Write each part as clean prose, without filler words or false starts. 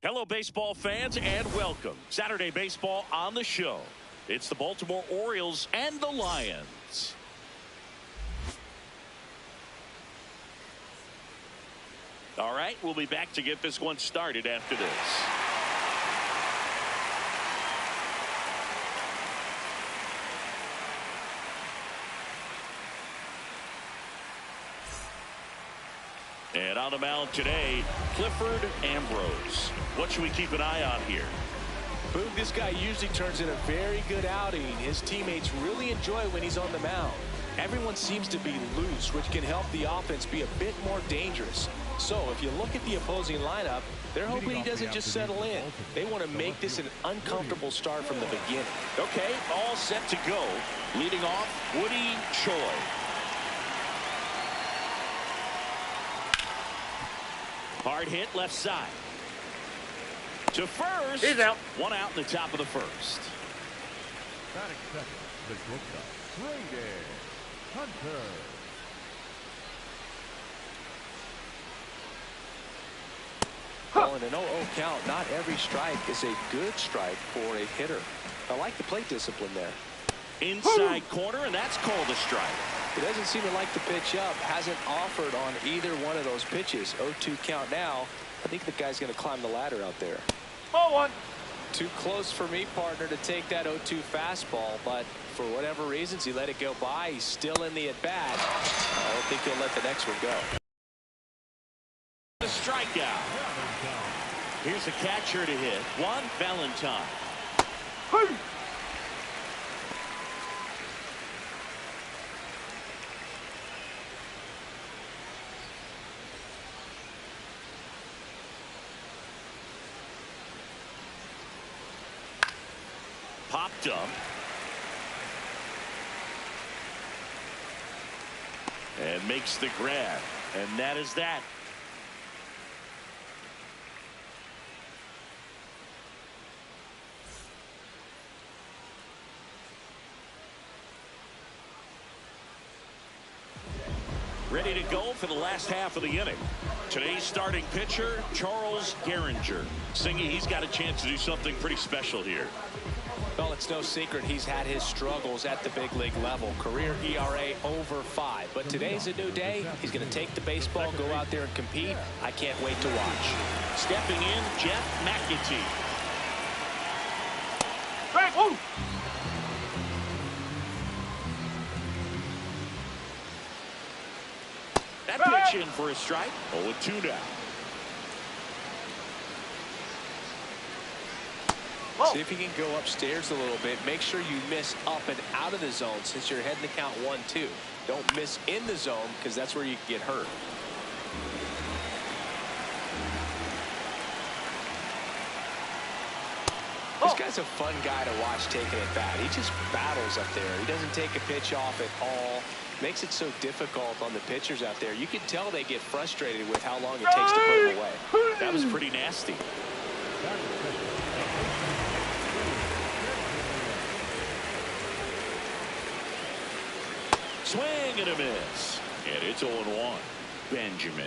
Hello, baseball fans, and welcome. Saturday baseball on the show. It's the Baltimore Orioles and the Lions. All right, we'll be back to get this one started after this. And on the mound today, Clifford Ambrose. What should we keep an eye on here? Boog, this guy usually turns in a very good outing. His teammates really enjoy when he's on the mound. Everyone seems to be loose, which can help the offense be a bit more dangerous. So if you look at the opposing lineup, they're hoping he doesn't just settle in. They want to make this an uncomfortable start from the beginning. Okay, all set to go. Leading off, Woody Choi. Hard hit left side. To first. He's out. One out in the top of the first. Batting second, the shortstop, Brady Hunter. Well, in an 0-0 count, not every strike is a good strike for a hitter. I like the plate discipline there. Inside corner, and that's called a strike. He doesn't seem to like the pitch up. Hasn't offered on either one of those pitches. 0-2 count now. I think the guy's going to climb the ladder out there. Ball one. Too close for me, partner, to take that 0-2 fastball, but for whatever reasons, he let it go by. He's still in the at-bat. I don't think he'll let the next one go. A strikeout. Here's a catcher to hit. Juan Valentine. Hey. Popped up. And makes the grab. And that is that. Ready to go for the last half of the inning. Today's starting pitcher, Charles Gehringer. Singy, he's got a chance to do something pretty special here. Well, it's no secret he's had his struggles at the big league level. Career ERA over 5. But today's a new day. He's going to take the baseball, go out there and compete. I can't wait to watch. Stepping in, Jeff McAtee. Hey, oh. That pitch in for a strike. 0-2 now. Whoa. See if you can go upstairs a little bit. Make sure you miss up and out of the zone since you're heading to count 1-2. Don't miss in the zone because that's where you can get hurt. This guy's a fun guy to watch taking at bat. He just battles up there. He doesn't take a pitch off at all. Makes it so difficult on the pitchers out there. You can tell they get frustrated with how long it takes to put him away. That was pretty nasty. Swing and a miss. And it's 0-1. Benjamin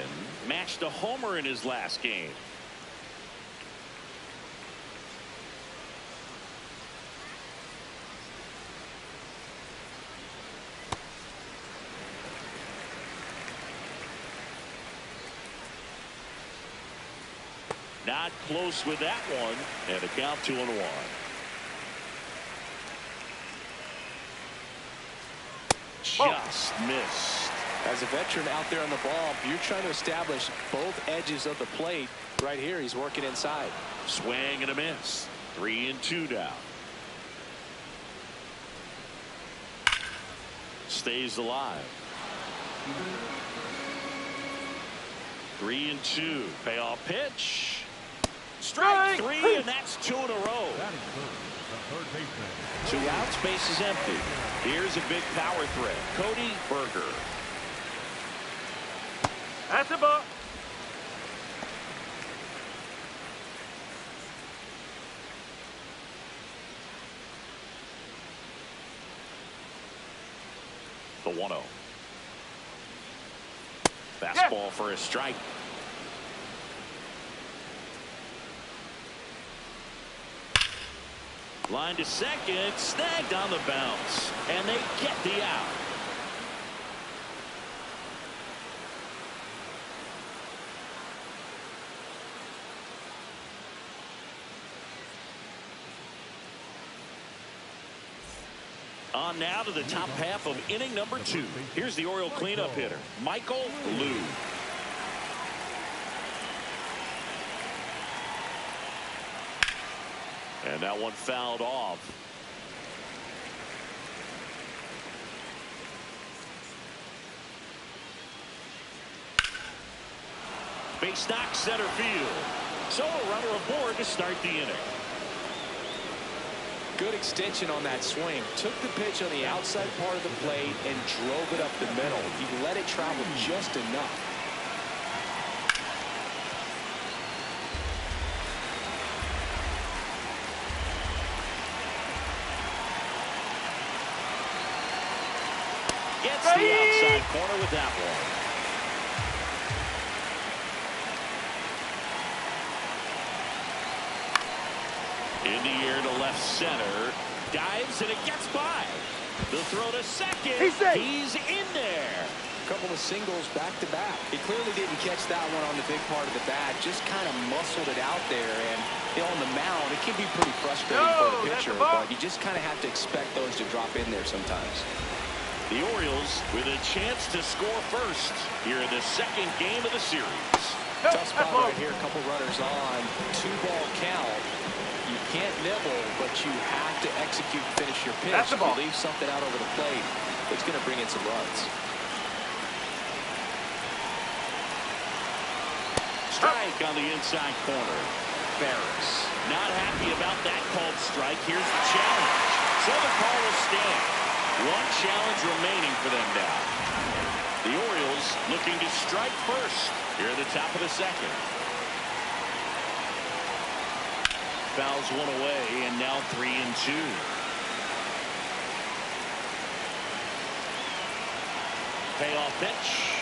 matched a homer in his last game. Not close with that one. And a count 2-1. Just missed. As a veteran out there on the ball, you're trying to establish both edges of the plate. Right here, he's working inside. Swing and a miss. 3-2 now. Stays alive. 3-2. Payoff pitch. Strike 3, and that's 2 in a row. Third baseman. 2 outs, base is empty. Here's a big power threat. Cody Berger. That's a ball. The 1-0. Fastball for a strike. Line to second, snagged on the bounce, and they get the out. On now to the top half of inning number 2. Here's the Oriole cleanup hitter, Michael Lou. And that one fouled off. Base knock center field. So a runner aboard to start the inning. Good extension on that swing. Took the pitch on the outside part of the plate and drove it up the middle. He let it travel just enough. Gets the outside corner with that one. In the air to left center. Dives and it gets by. The throw to second. He's in there. A couple of singles back to back. He clearly didn't catch that one on the big part of the bat. Just kind of muscled it out there. And on the mound, it can be pretty frustrating for the pitcher. But you just kind of have to expect those to drop in there sometimes. The Orioles with a chance to score first here in the second game of the series. Tough spot right here. A couple runners on. 2-ball count. You can't nibble, but you have to execute and finish your pitch. If you leave something out over the plate, it's going to bring in some runs. Strike on the inside corner. Ferris not happy about that called strike. Here's the challenge. So the call will stand. One challenge remaining for them now. The Orioles looking to strike first here at the top of the second. Fouls one away, and now 3-2. Payoff pitch.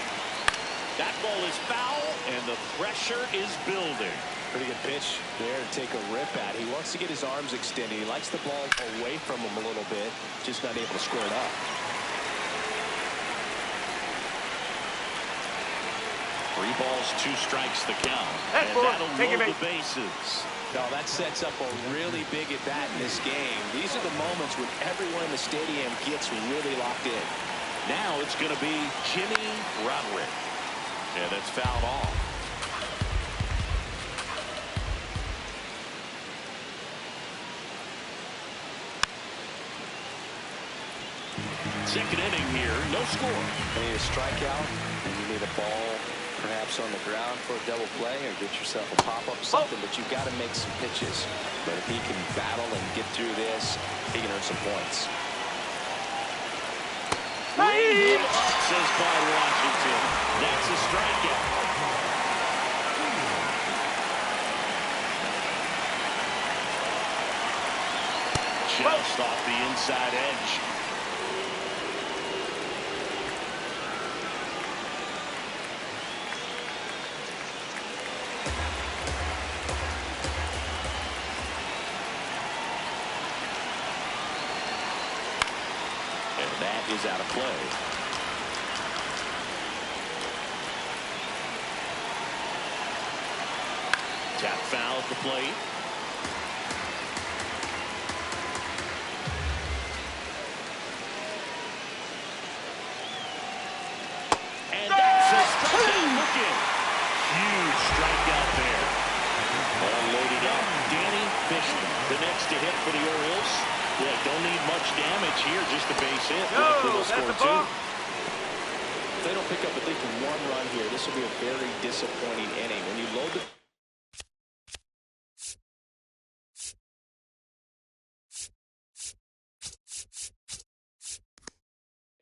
That ball is foul, and the pressure is building. Pretty good pitch there to take a rip at. He wants to get his arms extended. He likes the ball away from him a little bit, just not able to square it up. 3 balls, 2 strikes the count. And that'll load the bases. No, that sets up a really big at-bat in this game. These are the moments when everyone in the stadium gets really locked in. Now it's going to be Jimmy Roderick. And that's fouled off. Second inning here, no score. You need a strikeout, and you need a ball perhaps on the ground for a double play, or get yourself a pop-up, something, but you've got to make some pitches. But if he can battle and get through this, he can earn some points. Ring him up, says Clyde Washington. That's a strikeout. Just off the inside edge. Is out of play. Tap foul at the plate. And that's a strikeout looking. Huge strikeout there. All loaded up. Danny Fishman, the next to hit for the Orioles. Yeah, don't need much damage here, just a base hit. They'll score 2. If they don't pick up at least 1 run here, this will be a very disappointing inning. When you load the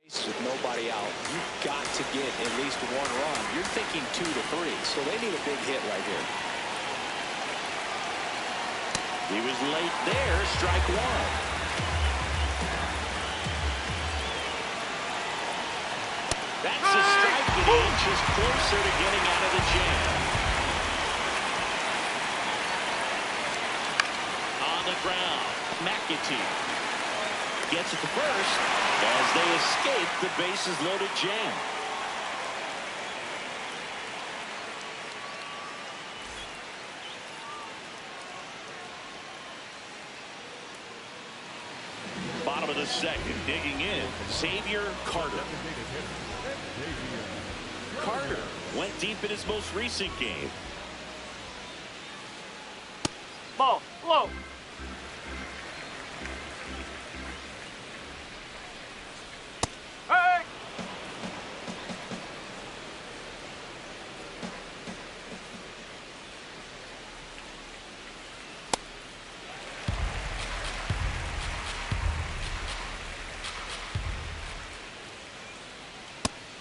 base with nobody out, you've got to get at least 1 run. You're thinking 2 to 3, so they need a big hit right here. He was late there, strike 1. That's a strike, and he inches closer to getting out of the jam. On the ground. McAtee gets it to first as they escape the bases loaded jam. Bottom of the second, digging in, Xavier Carter. Carter went deep in his most recent game. Ball. Low. Hey.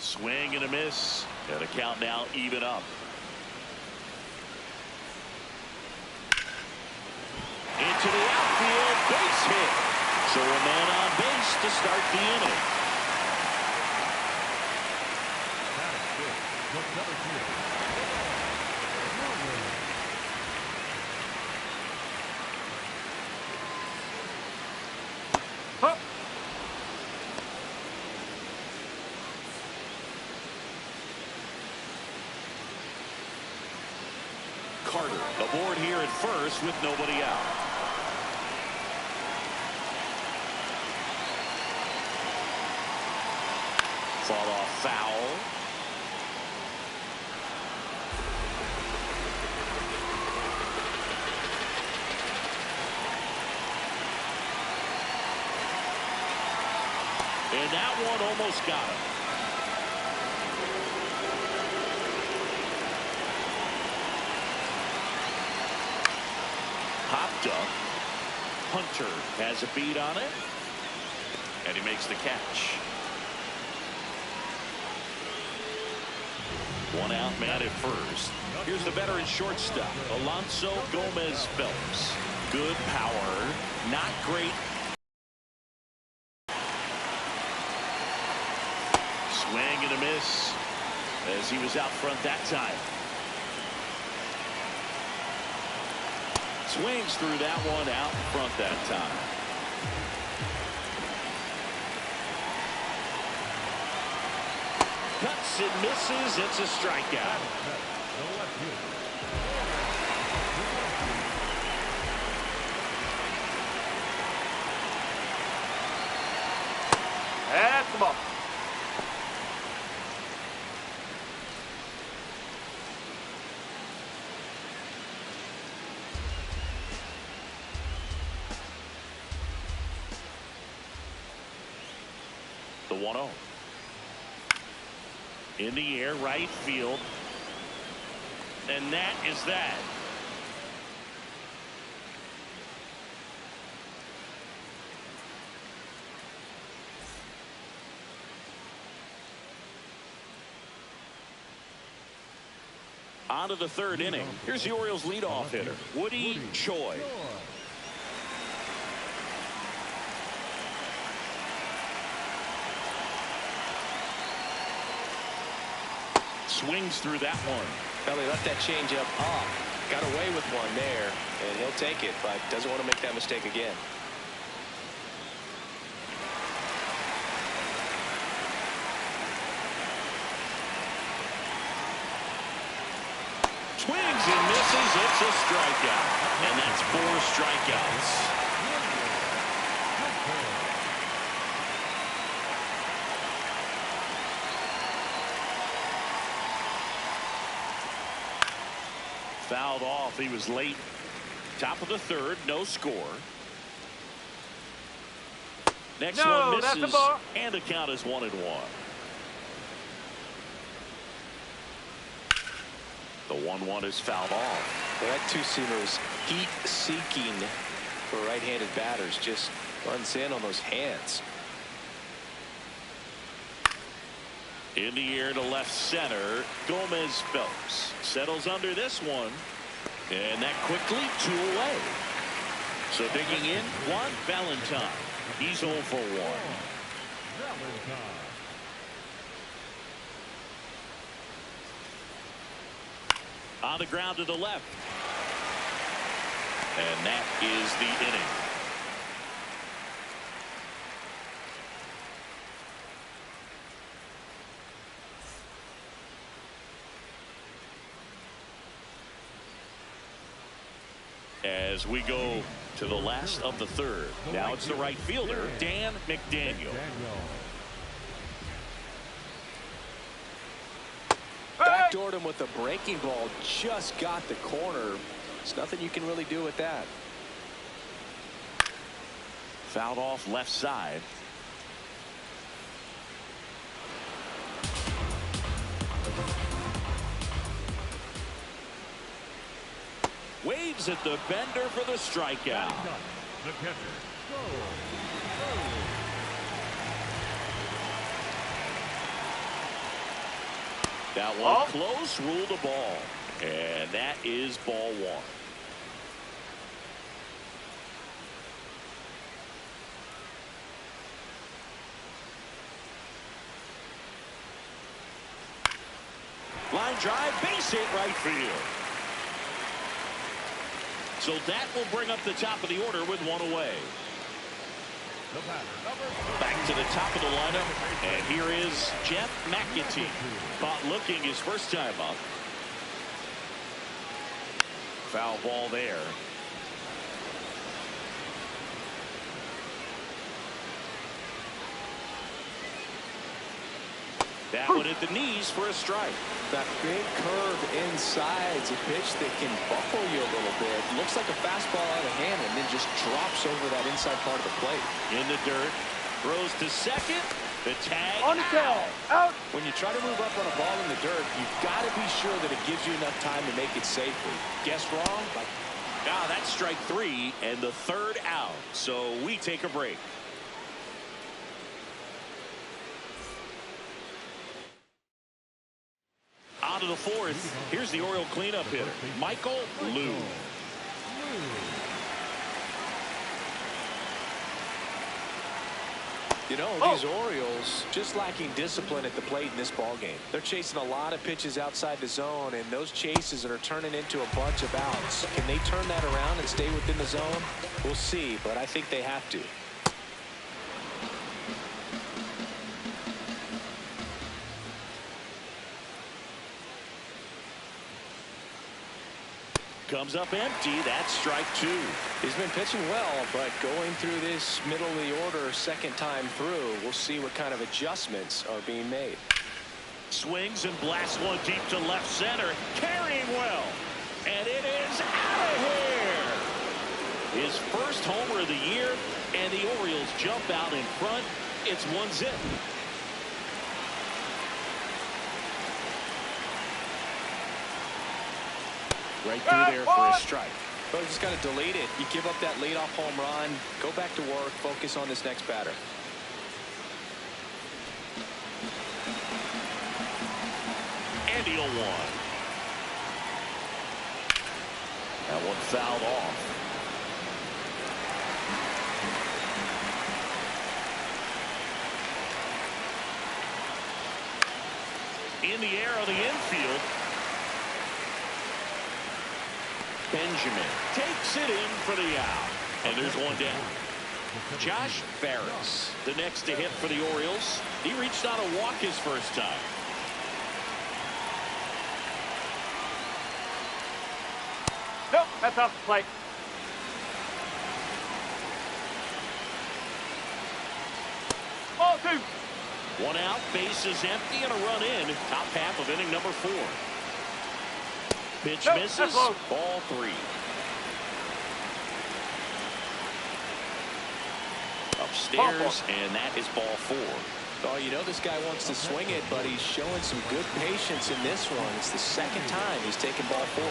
Swing and a miss. And a count now even up. Into the outfield, base hit. So a man on base to start the inning. Huh. Carter aboard here at first with nobody out. Fall off foul. And that one almost got him. Popped up. Hunter has a beat on it. And he makes the catch. One out man at first. Here's the veteran shortstop, Alonso Gomez Phelps. Good power, not great. Swing and a miss as he was out front that time. Swings through that one out in front that time. Cuts and misses. It's a strikeout. That's the ball. The 1-0. In the air, right field. And that is that. On to the third inning. Here's the Orioles leadoff hitter, Woody Choi. Swings through that one. Well, he left that changeup off. Got away with one there, and he'll take it, but doesn't want to make that mistake again. Swings and misses. It's a strikeout. And that's 4 strikeouts. Fouled off. He was late. Top of the third. No score. Next one That's misses. the ball. And the count is 1-1. The 1-1 is fouled off. Well, that two-seamer is heat-seeking for right-handed batters. Just runs in on those hands. In the air to left center, Gomez Phelps settles under this one, and that quickly 2 away. So digging in, Juan Valentine. He's 0 for 1. On the ground to the left. And that is the inning. As we go to the last of the third. Now it's the right fielder, Dan McDaniel. Backdoored him with a breaking ball. Just got the corner. There's nothing you can really do with that. Fouled off left side. Waves at the bender for the strikeout. The catcher. That one close, ruled a ball. And that is ball one. Line drive, base hit right field. So that will bring up the top of the order with one away. Back to the top of the lineup, and here is Jeff McAtee. Caught looking his first time up. Foul ball there. That one at the knees for a strike. That big curve inside is a pitch that can buckle you a little bit. Looks like a fastball out of hand and then just drops over that inside part of the plate. In the dirt. Throws to second. The tag On the tag. Out. When you try to move up on a ball in the dirt, you've got to be sure that it gives you enough time to make it safely. Guess wrong? That's strike three and the third out. So we take a break. On to the fourth. Here's the Oriole cleanup hitter, Michael Liu. You know, these Orioles just lacking discipline at the plate in this ball game. They're chasing a lot of pitches outside the zone, and those chases are turning into a bunch of outs. Can they turn that around and stay within the zone? We'll see, but I think they have to. Comes up empty. That's strike two. He's been pitching well, but going through this middle of the order second time through, we'll see what kind of adjustments are being made. Swings and blasts one deep to left center. Carrying well. And it is out of here. His first homer of the year, and the Orioles jump out in front. It's 1-0. Right through there for a strike. But you just got to delete it. You give up that leadoff home run, go back to work, focus on this next batter. And he'll one. That one fouled off. In the air on the infield. Benjamin takes it in for the out. And there's one down. Josh Ferris, the next to hit for the Orioles. He reached on a walk his first time. Nope, that's off the plate. Ball two. One out, bases empty, and a run in. Top half of inning number 4. Pitch misses. Ball 3. Upstairs, and that is ball 4. Oh, you know this guy wants to swing it, but he's showing some good patience in this one. It's the second time he's taken ball 4.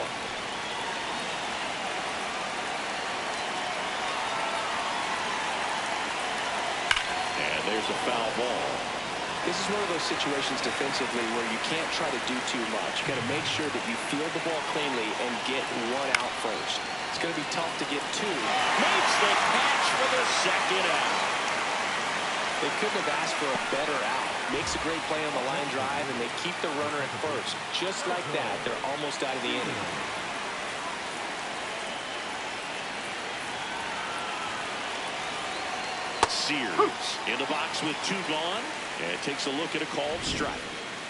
And there's a foul ball. This is one of those situations defensively where you can't try to do too much. You got to make sure that you field the ball cleanly and get one out first. It's going to be tough to get 2. Makes the catch for the second out. They couldn't have asked for a better out. Makes a great play on the line drive, and they keep the runner at first. Just like that, they're almost out of the inning. Sears in the box with 2 gone, and takes a look at a called strike.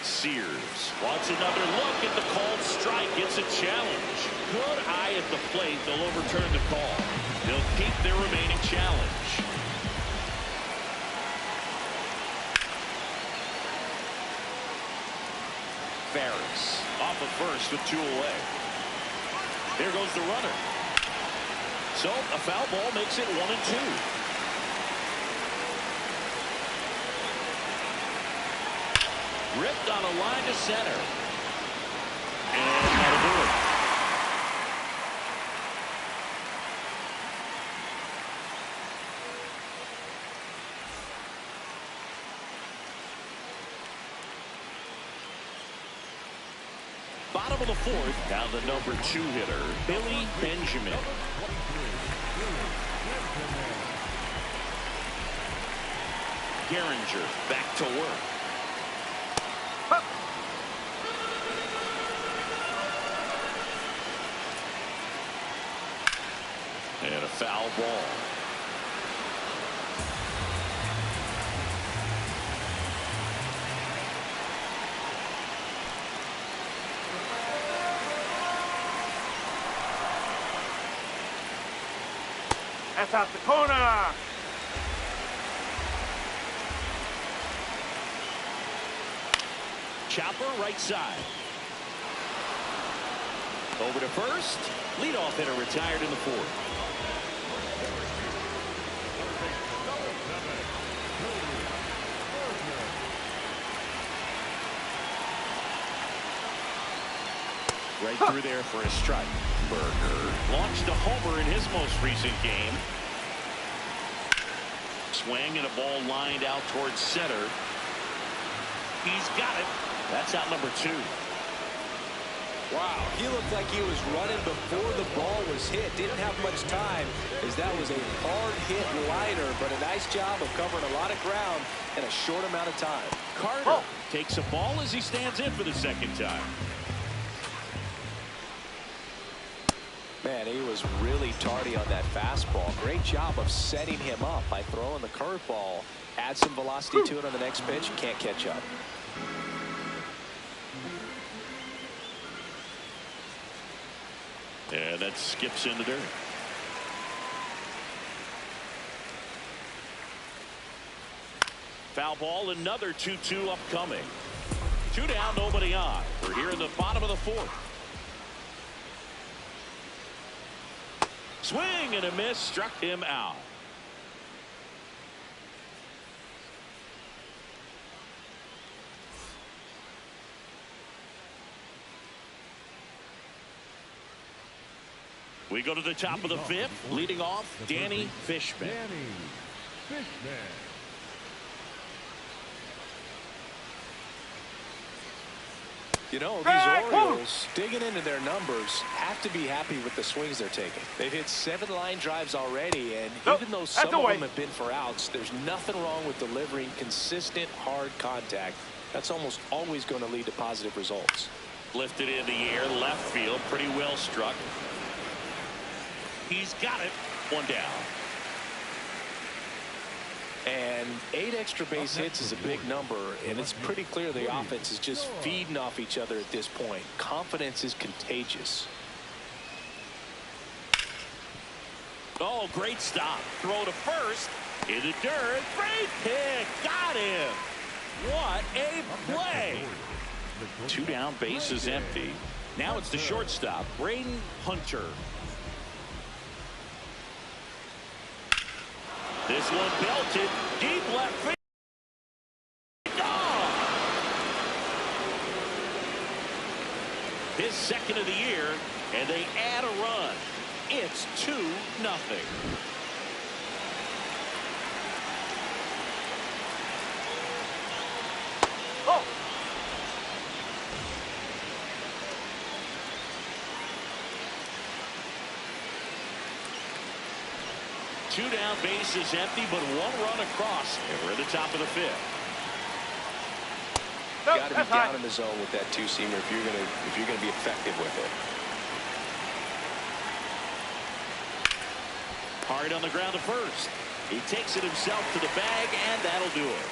Sears wants another look at the called strike. It's a challenge. Good eye at the plate. They'll overturn the call. They'll keep their remaining challenge. Ferris off of first with 2 away. There goes the runner. So a foul ball makes it 1-2. Ripped on a line to center. And that'll do it. Bottom of the 4th. Now the number 2 hitter, Billy Benjamin. Gehringer back to work. And a foul ball. That's out the corner. Chopper right side. Over to first. Leadoff hitter retired in the 4th. Right through there for a strike. Berger launched a homer in his most recent game. Swing and a ball lined out towards center. He's got it. That's out number 2. Wow, he looked like he was running before the ball was hit. Didn't have much time, as that was a hard hit liner, but a nice job of covering a lot of ground in a short amount of time. Carter takes a ball as he stands in for the 2nd time. Man, he was really tardy on that fastball. Great job of setting him up by throwing the curveball. Add some velocity to it on the next pitch. Can't catch up. And that skips in the dirt. Foul ball, another 2-2 upcoming. 2 down, nobody on. We're here in the bottom of the 4th. Swing and a miss, struck him out. We go to the top of the 5th. Leading off, Danny Fishman. You know, these Orioles, digging into their numbers, have to be happy with the swings they're taking. They've hit 7 line drives already, and even though some of them have been for outs, there's nothing wrong with delivering consistent, hard contact. That's almost always going to lead to positive results. Lifted in the air, left field, pretty well struck. He's got it. 1 down. And 8 extra base hits is a big number, and it's pretty clear the offense is just feeding off each other at this point. Confidence is contagious. Oh, great stop. Throw to first. In the dirt. Great pick. Got him. What a play. 2 down, base is empty. Now it's the shortstop, Braden Hunter. This one belted deep left field. Gone. His 2nd of the year, and they add a run. It's 2-0. Oh. Two down, base is empty, but 1 run across, and we're at the top of the 5th. Nope, Got to be down in the zone with that 2-seamer if you're gonna be effective with it. Hard on the ground to first. He takes it himself to the bag, and that'll do it.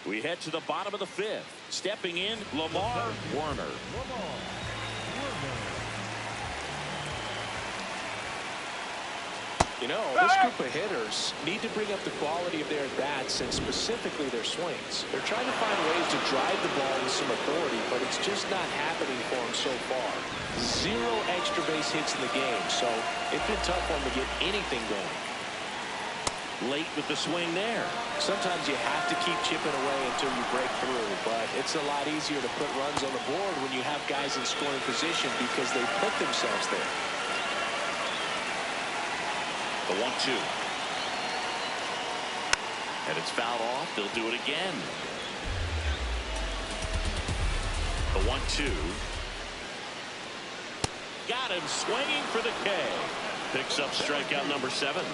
We head to the bottom of the 5th. Stepping in, Lamar Warner. You know, this group of hitters need to bring up the quality of their at-bats and specifically their swings. They're trying to find ways to drive the ball with some authority, but it's just not happening for them so far. 0 extra base hits in the game, so it's been tough for them to get anything going. Late with the swing there. Sometimes you have to keep chipping away until you break through, but it's a lot easier to put runs on the board when you have guys in scoring position because they put themselves there. The 1-2. And it's fouled off. They'll do it again. The 1-2. Got him swinging for the K. Picks up strikeout number 7.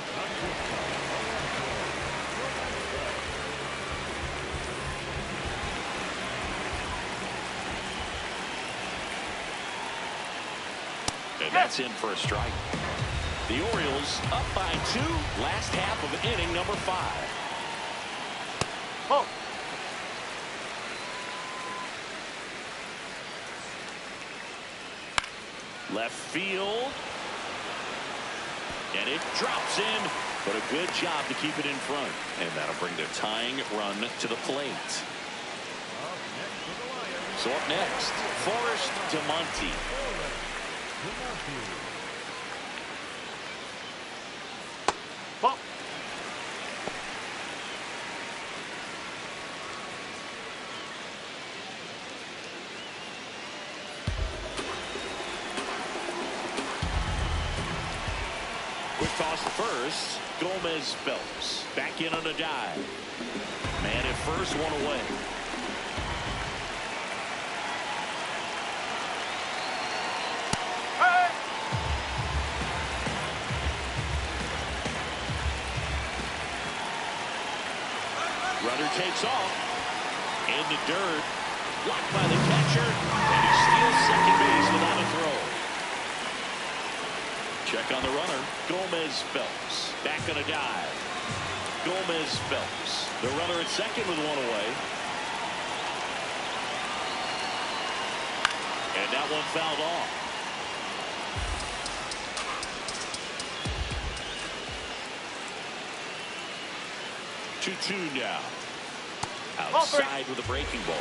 And that's in for a strike. The Orioles up by 2, last half of inning number 5. Oh. Left field. And it drops in, but a good job to keep it in front. And that'll bring the tying run to the plate. So up next, Forrest DeMonte. Oh. Quick toss to first. Gomez Phelps back in on a dive. Man at first, 1 away. Runner takes off. In the dirt. Blocked by the catcher. And he steals second base without a throw. Check on the runner. Gomez Phelps. Back on a dive. Gomez Phelps. The runner at second with 1 away. And that one fouled off. 2-2 now. Outside with a breaking ball.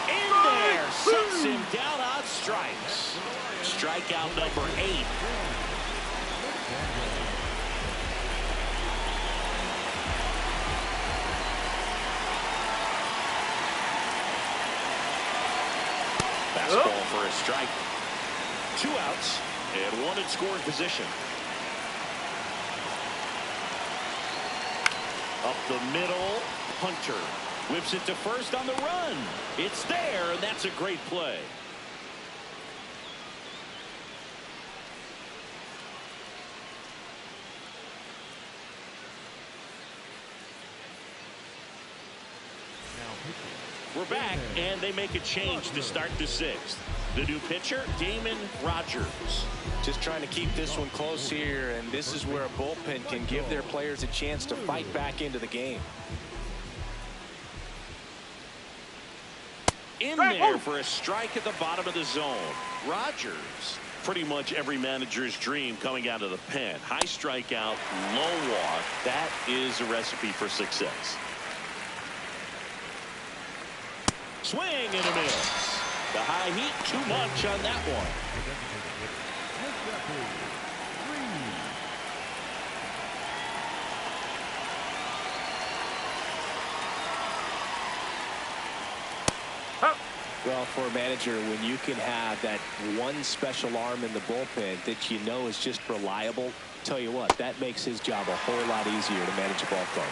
In there. Sets him down on strikes. Strikeout number 8. Fastball for a strike. 2 outs and 1 in scoring position. Up the middle, Hunter whips it to first on the run. It's there, and that's a great play. We're back, and they make a change to start the 6th. The new pitcher, Damon Rogers. Just trying to keep this one close here, and this is where a bullpen can give their players a chance to fight back into the game. In there for a strike at the bottom of the zone. Rogers, pretty much every manager's dream coming out of the pen. High strikeout, low walk. That is a recipe for success. Swing and a miss. The high heat, too much on that one. Well, for a manager, when you can have that one special arm in the bullpen that you know is just reliable, tell you what, that makes his job a whole lot easier to manage a ball club.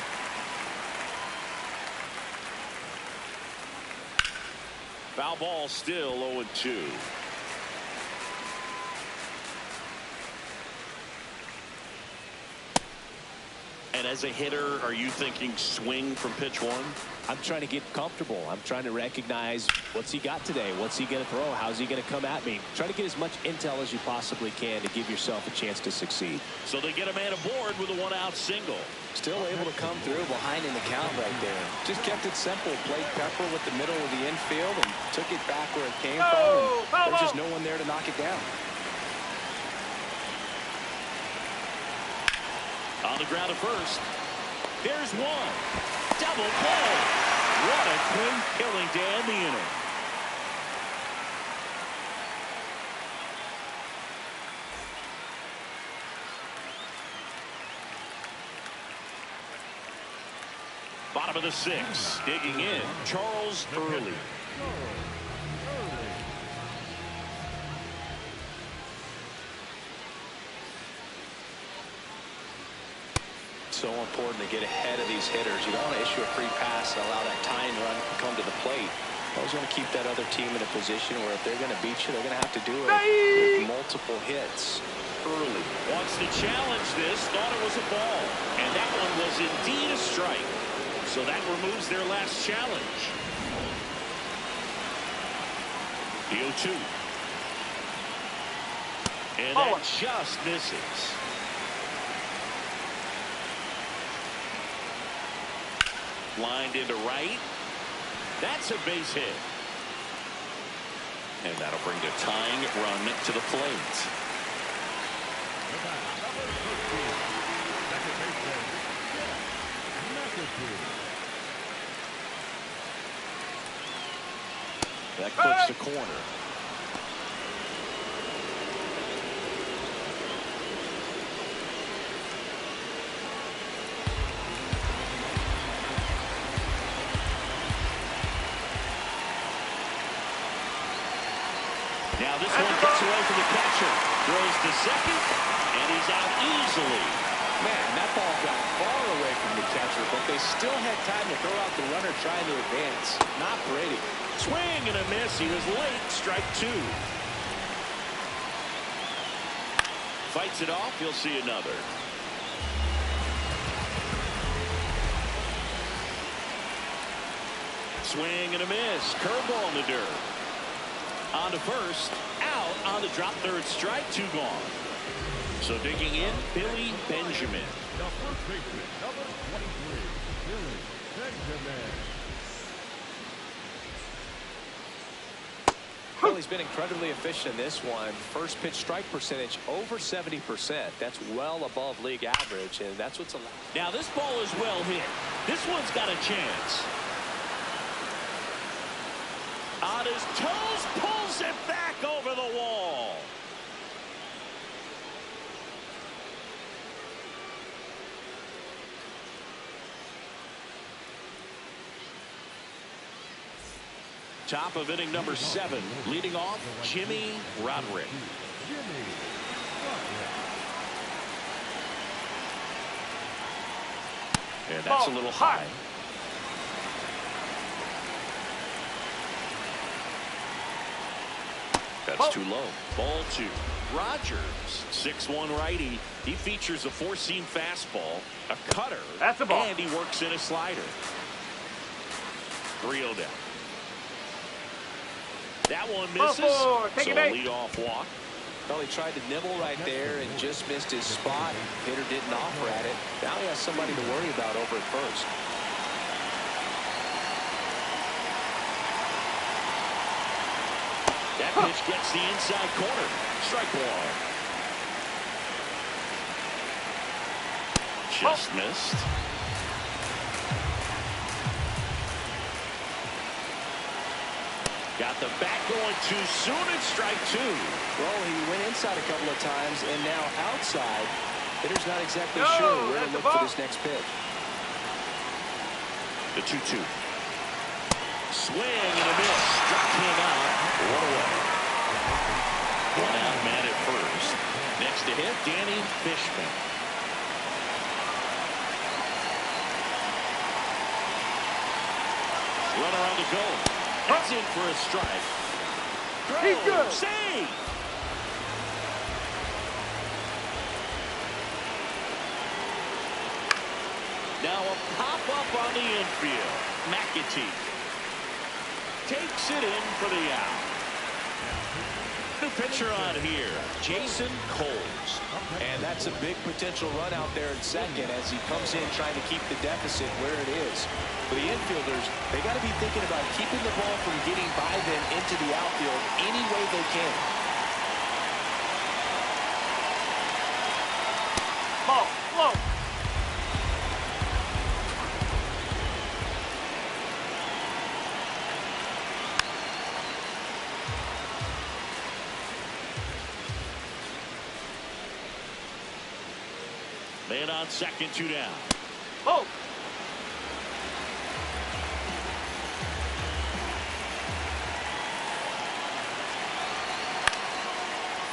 Foul ball, still 0-2. And And as a hitter, are you thinking swing from pitch one? I'm trying to get comfortable. I'm trying to recognize what's he got today. What's he going to throw? How's he going to come at me? Try to get as much intel as you possibly can to give yourself a chance to succeed. So they get a man aboard with a one-out single. Still able to come through behind in the count right there. Just kept it simple. Played Pepper with the middle of the infield and took it back where it came from. And there's just no one there to knock it down. On the ground at first. There's one. Double play. What a clean killing to end the inning. Bottom of the sixth. Digging in. Charles Early. So important to get ahead of these hitters. You don't want to issue a free pass and allow that tying run to come to the plate. Always want to keep that other team in a position where if they're going to beat you, they're going to have to do it with multiple hits early. Wants to challenge this. Thought it was a ball. And that one was indeed a strike. So that removes their last challenge. The 0-2. And that just misses. Lined into right. That's a base hit. And that'll bring the tying run to the plate. That clips the corner. Now this one gets away from the catcher. Throws to second, and he's out easily. Man, that ball got far away from the catcher, but they still had time to throw out the runner trying to advance. Not pretty. Swing and a miss. He was late. Strike two. Fights it off. He'll see another. Swing and a miss. Curveball in the dirt. On to first. Out on the drop third strike. Two gone. So digging in, Billy Benjamin. The first baseman, number 23, Billy Benjamin. Well, he's been incredibly efficient in this one. First pitch strike percentage over 70%. That's well above league average, and that's what's allowed. Now this ball is well hit. This one's got a chance. On his toes, pulls it back over the wall. Top of inning number 7, leading off Jimmy Roderick. And that's a little high. That's too low. Ball 2. Rogers, 6'1" righty. He features a four-seam fastball, a cutter, That's a ball. And he works in a slider. 3-0 down. That one misses. Take so it a back. leadoff walk. Well, he tried to nibble right there and just missed his spot. Hitter didn't offer at it. Now he has somebody to worry about over at first. That pitch gets the inside corner. Strike one. Just missed. Got the bat going too soon at strike 2. Well, he went inside a couple of times and now outside. Hitter's not exactly sure where to look for this next pitch. The 2-2. Swing and a miss. Struck him out. 1 away. 1 out man at first. Next to hit, Danny Fishman. Runner on the go. That's in for a strike. He's good. Save. Now a pop-up on the infield. McAtee takes it in for the out. New pitcher on here, Jason Coles. And that's a big potential run out there in second as he comes in trying to keep the deficit where it is. For the infielders, they got to be thinking about keeping the ball from getting by them into the outfield any way they can. Ball, low. Man on second, 2 down. Low.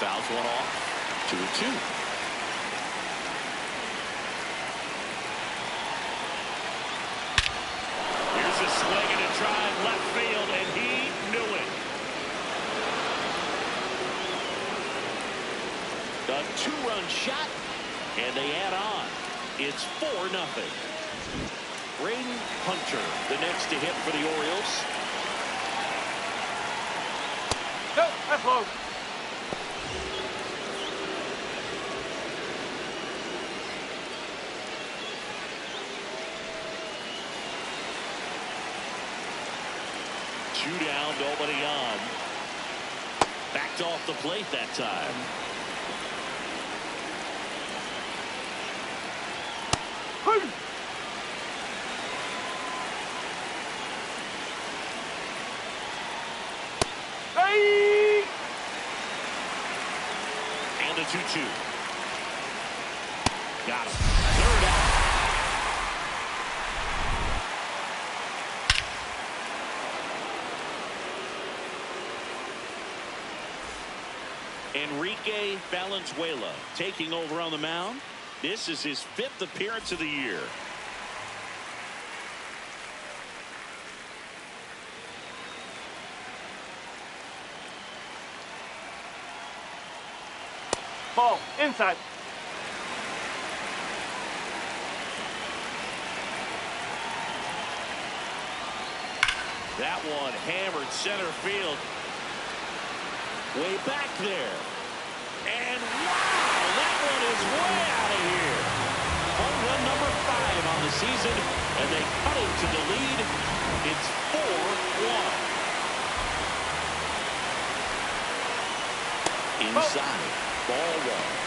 Fouls one off. 2-2. Here's a swing and a drive left field, and he knew it. A 2-run shot, and they add on. It's 4-0. Braden Hunter, the next to hit for the Orioles. No, that's low. Two down, nobody on. Backed off the plate that time. Hey! And a 2-2. Got him. Third out. Enrique Valenzuela taking over on the mound. This is his 5th appearance of the year. Ball, inside. That one hammered center field. Way back there. And wow, that one is way out of here. Home run number 5 on the season, and they cut it to the lead. It's 4-1. Inside, ball 1.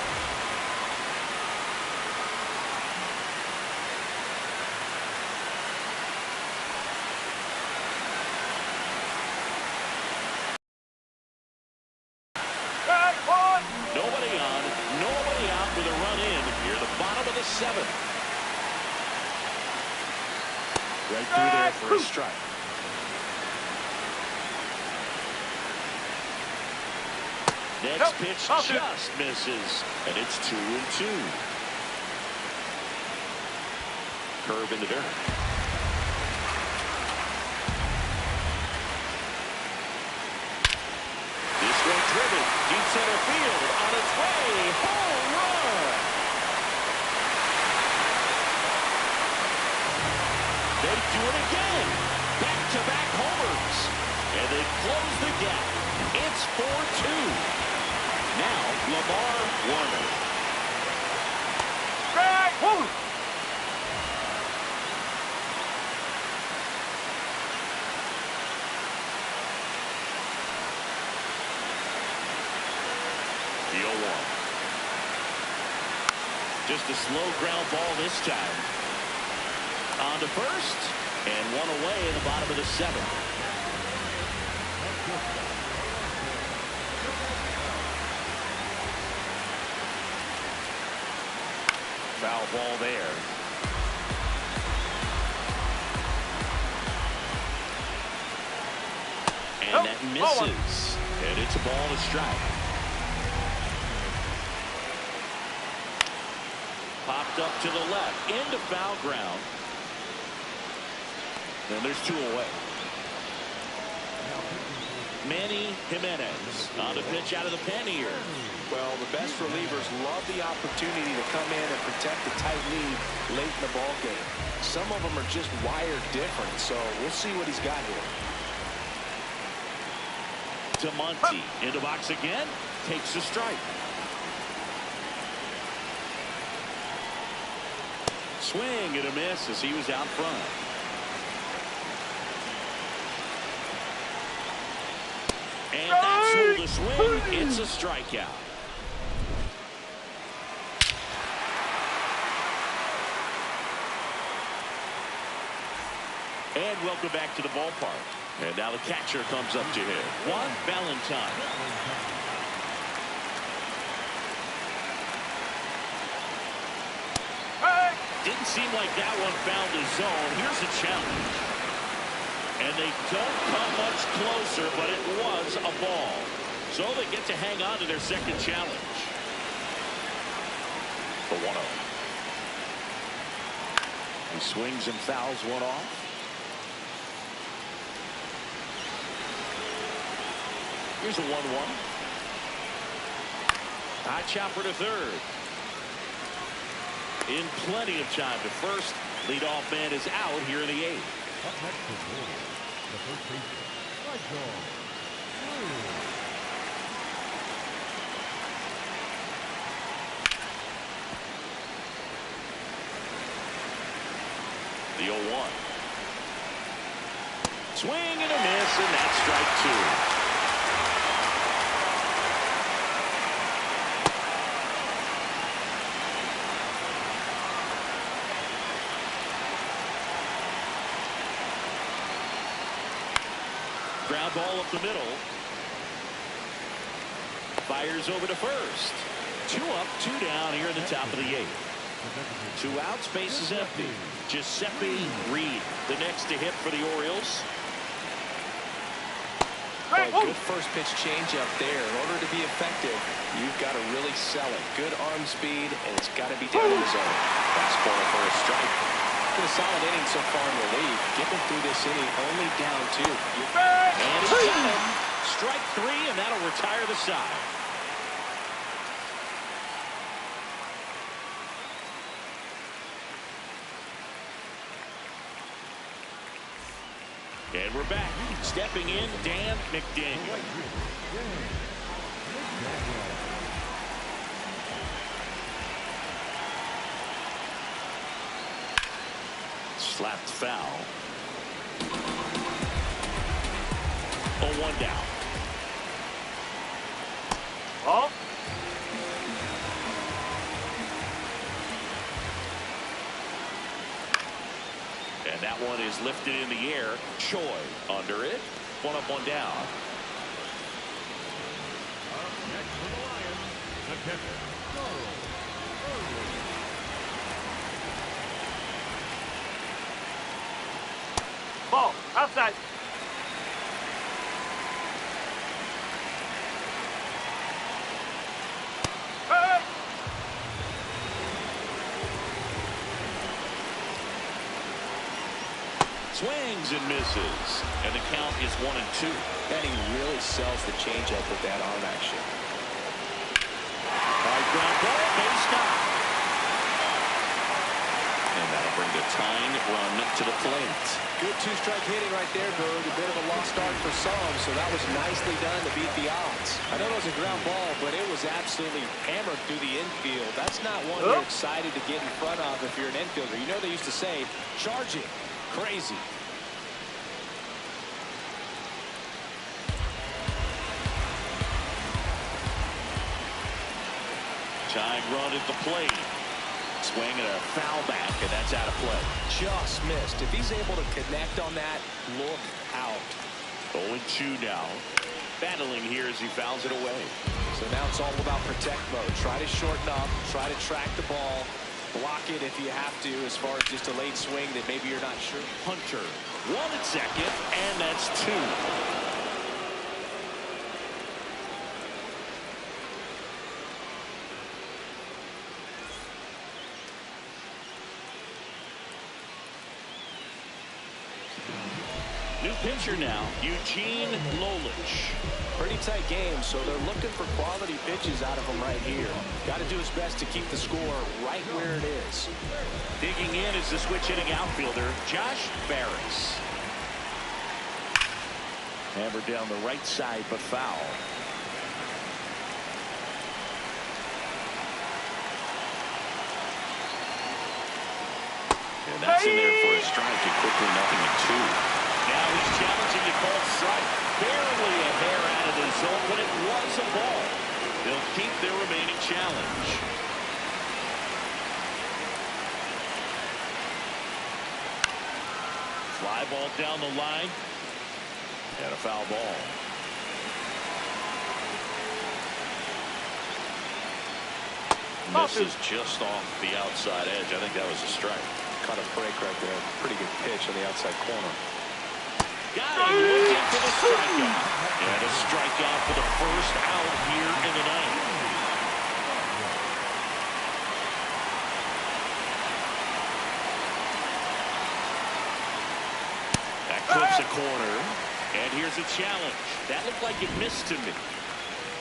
Nobody on, nobody out with a run in here, the bottom of the 7th. Right through there for a strike. Next pitch just misses, and it's 2-2. Curve in the dirt. This one driven deep center field on its way. Home run. They do it again. Back-to-back homers, and they close the gap. It's 4-2. Now, Lamar Warner. Right. Woo. The 0-1. Just a slow ground ball this time. On to first, and one away in the bottom of the 7th. Foul ball there. And that misses. And it's a ball to strike. Popped up to the left into foul ground. Then there's 2 away. Manny Jimenez on the pitch out of the pen here. Well, the best relievers love the opportunity to come in and protect the tight lead late in the ball game. Some of them are just wired different, so we'll see what he's got here. DeMonte in the box again, takes a strike. Swing and a miss as he was out front. And that's through the swing. It's a strikeout. And welcome back to the ballpark. And now the catcher comes up to him. Juan Valentine. Didn't seem like that one found the zone. Here's a challenge. And they don't come much closer, but it was a ball. So they get to hang on to their second challenge. The 1-0. He swings and fouls one off. Here's a 1-1. High chopper to third. In plenty of time to first. Leadoff man is out here in the 8th. Up next is Orioles. The first baseman, strike zone. The 0-1. Swing and a miss, and that's strike 2. Ground ball up the middle. Fires over to first. 2 up, 2 down here in the top of the 8th. 2 outs, base is empty. Giuseppe Reed, the next to hit for the Orioles. Good first pitch change up there. In order to be effective, you've got to really sell it. Good arm speed, and it's got to be down in the zone. Fastball for a strike. Been a solid inning so far in relief. Getting through this inning only down 2. And he's got him. Strike 3, and that'll retire the side. And we're back. Stepping in, Dan McDaniel. Slapped foul. 0-1 down. Oh. And that one is lifted in the air. Choi under it. 1 up, 1 down. Up next for the Lions, the catcher, Orioles. Ball. Outside. Swings and misses. And the count is 1-2. And he really sells the changeup with that arm action. High ground ball, base down. And that'll bring the tying run to the plate. Good 2-strike hitting right there, Bird. A bit of a lost start for some, so that was nicely done to beat the odds. I know it was a ground ball, but it was absolutely hammered through the infield. That's not one you're excited to get in front of if you're an infielder. You know they used to say, charging. Crazy. Tying run at the plate. Swing and a foul back, and that's out of play. Just missed. If he's able to connect on that, look out. 0-2 now. Battling here as he fouls it away. So now it's all about protect mode. Try to shorten up, try to track the ball, block it if you have to, as far as just a late swing that maybe you're not sure. Hunter, 1 at second, and that's 2. New new pitcher now, Eugene Lolich. Pretty tight game, so they're looking for quality pitches out of him right here. Got to do his best to keep the score right where it is. Digging in is the switch hitting outfielder, Josh Ferris. Hammered down the right side, but foul. And that's in there for a strike, and quickly 0-2. Now he's challenging the called strike. Barely a hair out of the zone, but it was a ball. They'll keep their remaining challenge. Fly ball down the line. And a foul ball. Misses just off the outside edge. I think that was a strike. Caught a break right there. Pretty good pitch on the outside corner. Got him looking for the strikeout. And a strikeout for the first out here in the ninth. That clips a corner. And here's a challenge. That looked like it missed to me.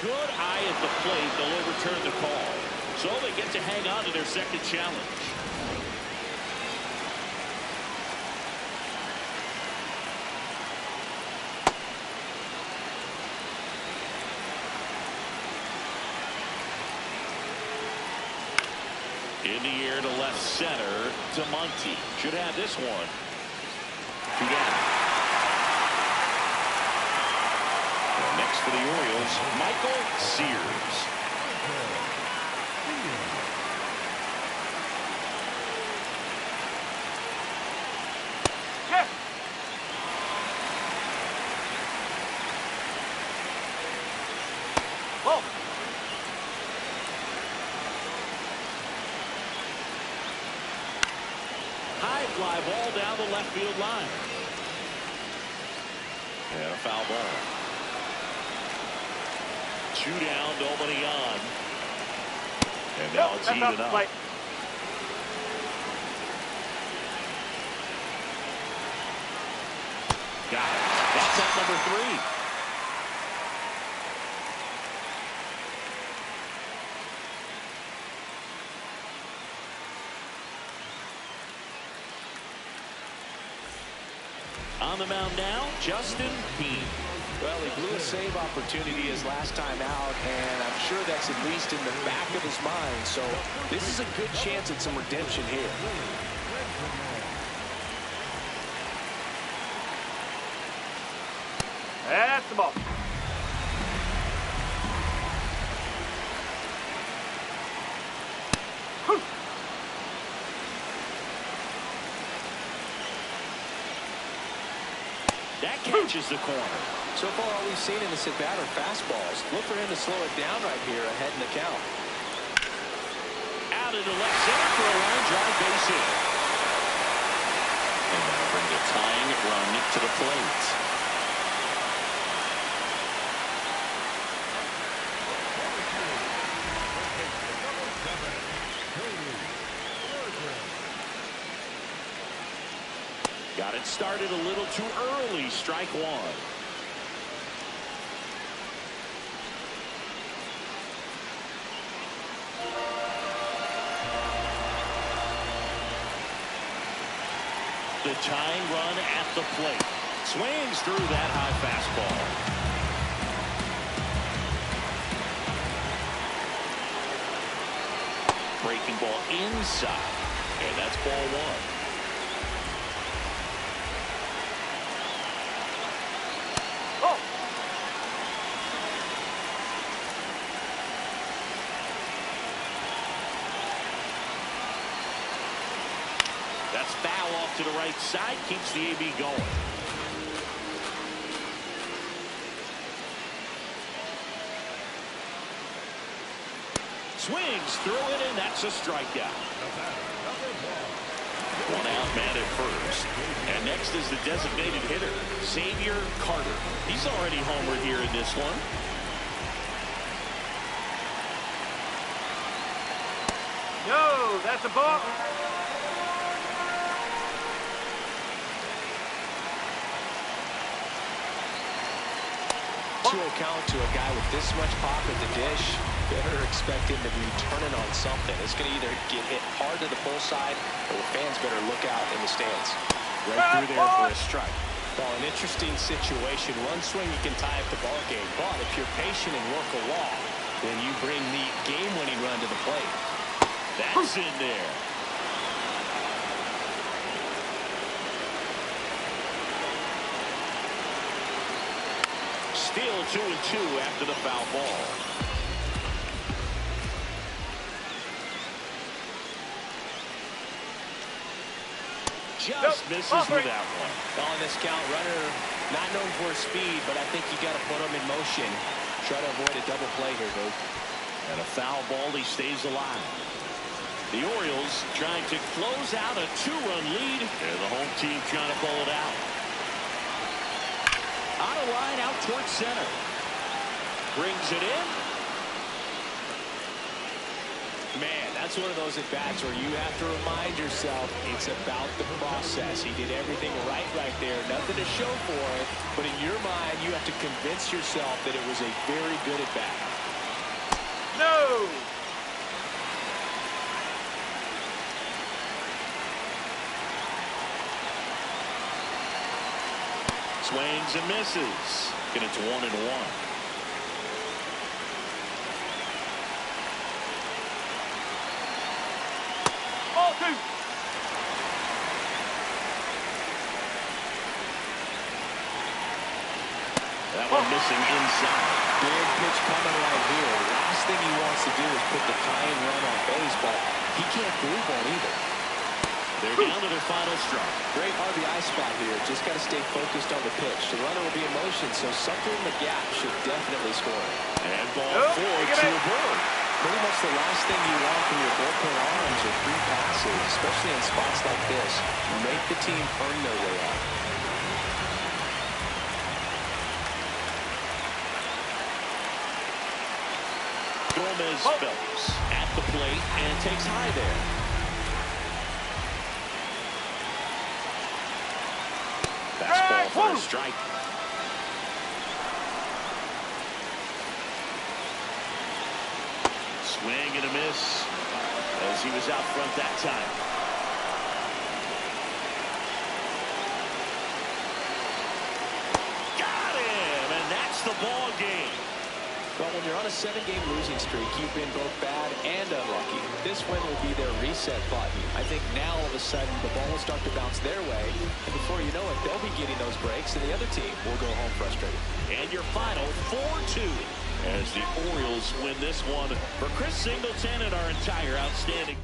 Good eye at the plate. They'll overturn the call. So they get to hang on to their second challenge. In the air to left center to Monty. Should have this one. 2 down. And next for the Orioles, Michael Sears. Yes. Whoa. High fly ball down the left field line. And a foul ball. 2 down, nobody on. And now it's even up. Play. Got it. That's at number 3. On the mound now, Justin Peay. Well, he blew a save opportunity his last time out, and I'm sure that's at least in the back of his mind. So this is a good chance at some redemption here. That's the ball. That catches the corner. So far, all we've seen in this at-bat are fastballs. Look for him to slow it down right here ahead in the count. Out into left center for a line drive base hit. And that'll bring the tying run to the plate. Got it started a little too early. Strike 1. The tying run at the plate. Swings through that high fastball. Breaking ball inside. And that's ball 1. That's foul off to the right side. Keeps the AB going. Swings through it, and that's a strikeout. 1 out, man at first. And next is the designated hitter, Xavier Carter. He's already homered here in this one. No, that's a ball. count to a guy with this much pop at the dish, better expect him to be turning on something. It's going to either get hit hard to the pull side, or the fans better look out in the stands. Right through there for a strike. Well, an interesting situation. One swing you can tie up the ball game, but if you're patient and work a wall, then you bring the game-winning run to the plate. That's in there. Still 2-2 after the foul ball. Just misses with that one. On this count, runner not known for his speed, but I think you got to put him in motion. Try to avoid a double play here, Luke. And a foul ball, he stays alive. The Orioles trying to close out a 2-run lead. And the home team trying to pull it out. On a line out towards center. Brings it in. Man, that's one of those at-bats where you have to remind yourself it's about the process. He did everything right there. Nothing to show for it. But in your mind, you have to convince yourself that it was a very good at-bat. No! Swings and misses. Get it to 1-1. Ball two. That one missing inside. Big pitch coming right here. The last thing he wants to do is put the tying run on base, but he can't prove one either. They're down to their final strike. Great RBI spot here. Just got to stay focused on the pitch. The runner will be in motion, so something in the gap should definitely score. And ball 4 to a bird. Pretty much the last thing you want from your bullpen arms are free passes, especially in spots like this. Make the team earn their way up. Gomez Phelps at the plate and takes high there. Fastball for a strike. Swing and a miss as he was out front that time. Got him, and that's the ball game. Well, when you're on a 7-game losing streak, you've been both bad and unlucky. This win will be their reset button. I think now all of a sudden the ball will start to bounce their way, and before you know it, they'll be getting those breaks, and the other team will go home frustrated. And your final 4-2 as the Orioles win this one. For Chris Singleton and our entire outstanding